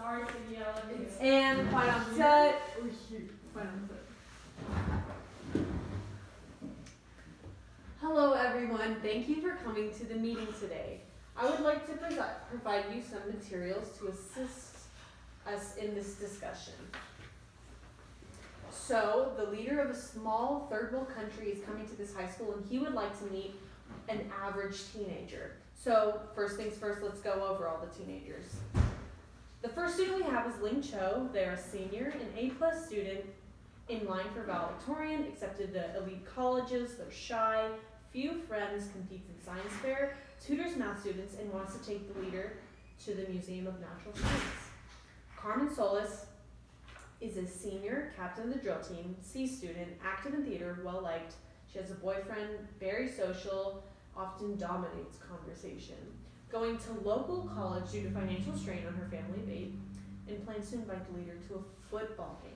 hard to yell at you. And quiet on set. Or here. Quiet on set. Hello everyone, thank you for coming to the meeting today. I would like to provide you some materials to assist us in this discussion. So, the leader of a small third world country is coming to this high school and he would like to meet an average teenager. So, first things first, let's go over all the teenagers. The first student we have is Ling Cho. They're a senior, an A+ student in line for valedictorian, accepted to elite colleges. They're shy, few friends, competes in science fair, tutors math students, and wants to take the leader to the Museum of Natural Science. Carmen Solis is a senior, captain of the drill team, C student, active in theater, well liked. She has a boyfriend, very social, often dominates conversation. Going to local college due to financial strain on her family babe, and plans to invite the leader to a football game.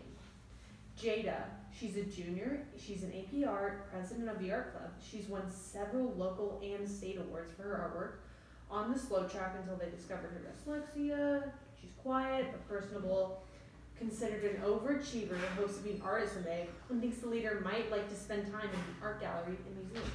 Jada, she's a junior, she's an AP Art, president of the art club. She's won several local and state awards for her artwork. On the slow track until they discovered her dyslexia. She's quiet but personable, considered an overachiever, hosts of Being Artisan Day, and thinks the leader might like to spend time in the art gallery and museum.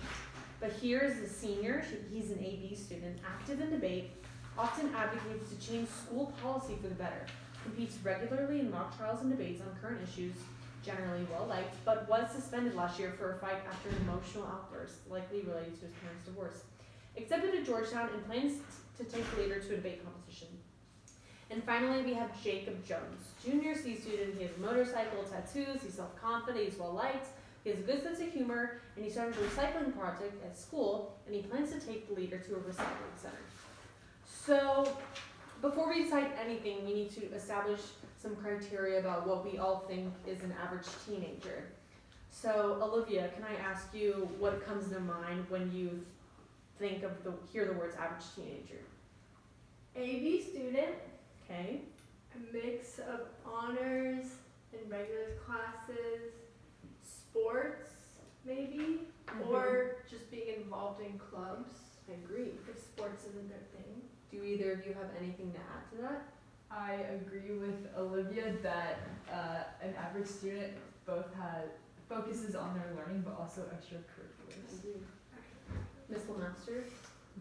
But here is a senior, he's an AB student, active in debate, often advocates to change school policy for the better, competes regularly in mock trials and debates on current issues, generally well liked, but was suspended last year for a fight after an emotional outburst, likely related to his parents' divorce. Accepted at Georgetown and plans to take the leader to a debate competition. And finally, we have Jacob Jones, junior C student. He has a motorcycle, tattoos, he's self-confident, he's well-liked, he has a good sense of humor, and he started a recycling project at school, and he plans to take the leader to a recycling center. So, before we decide anything, we need to establish some criteria about what we all think is an average teenager. So, Olivia, can I ask you what comes to mind when you hear the words average teenager? AB student. Okay. A mix of honors and regular classes, sports maybe, or just being involved in clubs. I agree. If sports isn't their thing. Do either of you have anything to add to that? I agree with Olivia that an average student focuses on their learning but also extracurriculars. Miss Lemaster?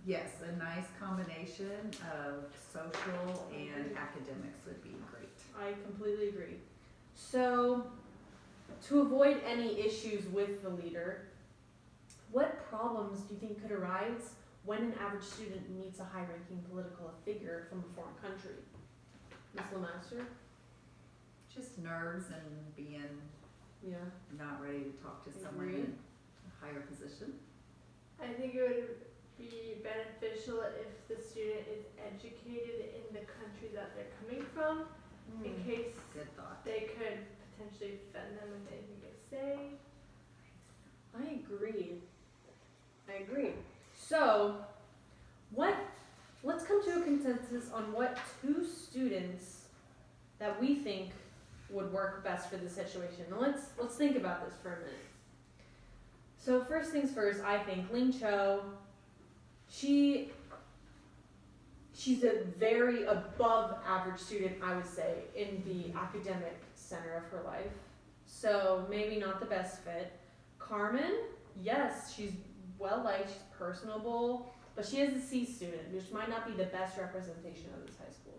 Yes, a nice combination of social and academics would be great. I completely agree. So, to avoid any issues with the leader, what problems do you think could arise when an average student meets a high-ranking political figure from a foreign country? Ms. Lemaster? Just nerves and being not ready to talk to someone in a higher position. I think it would be beneficial if the student is educated in the country that they're coming from, in case Good thought. they could potentially offend them with anything they say. I agree. So, let's come to a consensus on what two students that we think would work best for the situation. Now let's think about this for a minute. So first things first, I think Ling Cho, she's a very above average student, I would say, in the academic center of her life. So maybe not the best fit. Carmen, yes, she's well liked, she's personable, but she is a C student, which might not be the best representation of this high school.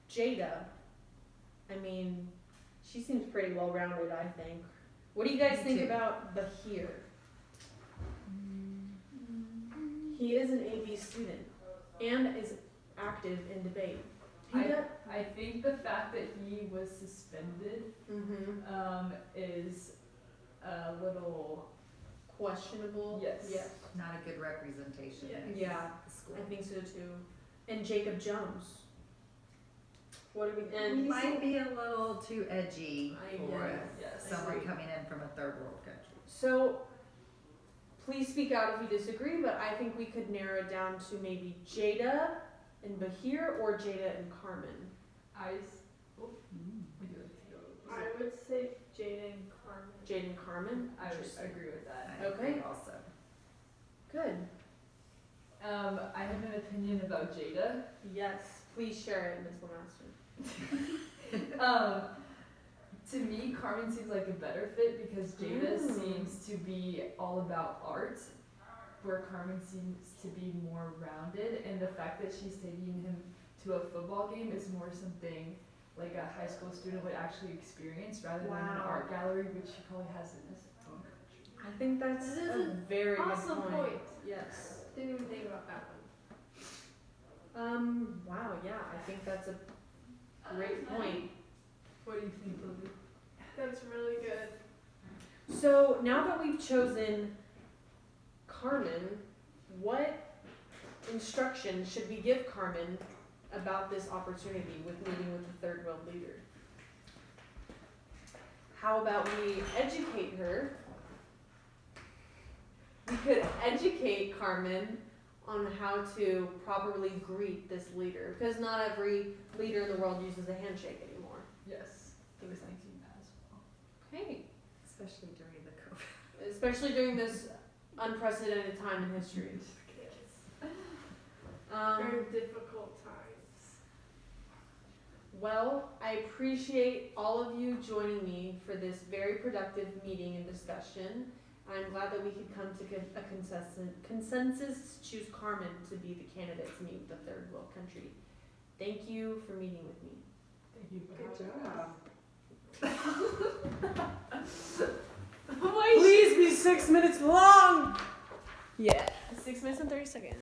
Jada, I mean, she seems pretty well rounded, I think. What do you guys think about Bahir? He is an AB student and is active in debate. I think the fact that he was suspended is a little questionable. Yes. Not a good representation of Yeah, the school. I think so too. And Jacob Jones. What do we? He And might be a little too edgy I for know. Yes. someone agree. coming in from a third world country. So, please speak out if you disagree, but I think we could narrow it down to maybe Jada and Bahir or Jada and Carmen. I would say Jada and Carmen. Jada and Carmen? I would Interesting. agree with that. I agree also. Good. I have an opinion about Jada. Yes, Please share it, Ms. Lemaster. To me, Carmen seems like a better fit because Jada Mm. seems to be all about art, where Carmen seems to be more rounded, and the fact that she's taking him to a football game is more something like a high school student would actually experience rather than an Wow. art gallery, which she probably has in his own country. I think that's This is a an very awesome good point. Yes. Didn't even think about that one. Wow, yeah, I think that's a great point. What do you think, Olivia? That's really good. So now that we've chosen Carmen, what instruction should we give Carmen about this opportunity with meeting with the third world leader? How about we educate her? We could educate Carmen on how to properly greet this leader, because not every leader in the world uses a handshake anymore. Yes, those things you as well. Okay. Especially during the COVID. Especially during this unprecedented time in history. Very difficult times. Well, I appreciate all of you joining me for this very productive meeting and discussion. I'm glad that we could come to a consensus to choose Carmen to be the candidate to meet with the third world country. Thank you for meeting with me. Thank you for Good job. Please be 6 minutes long! Yeah. 6 minutes and 30 seconds.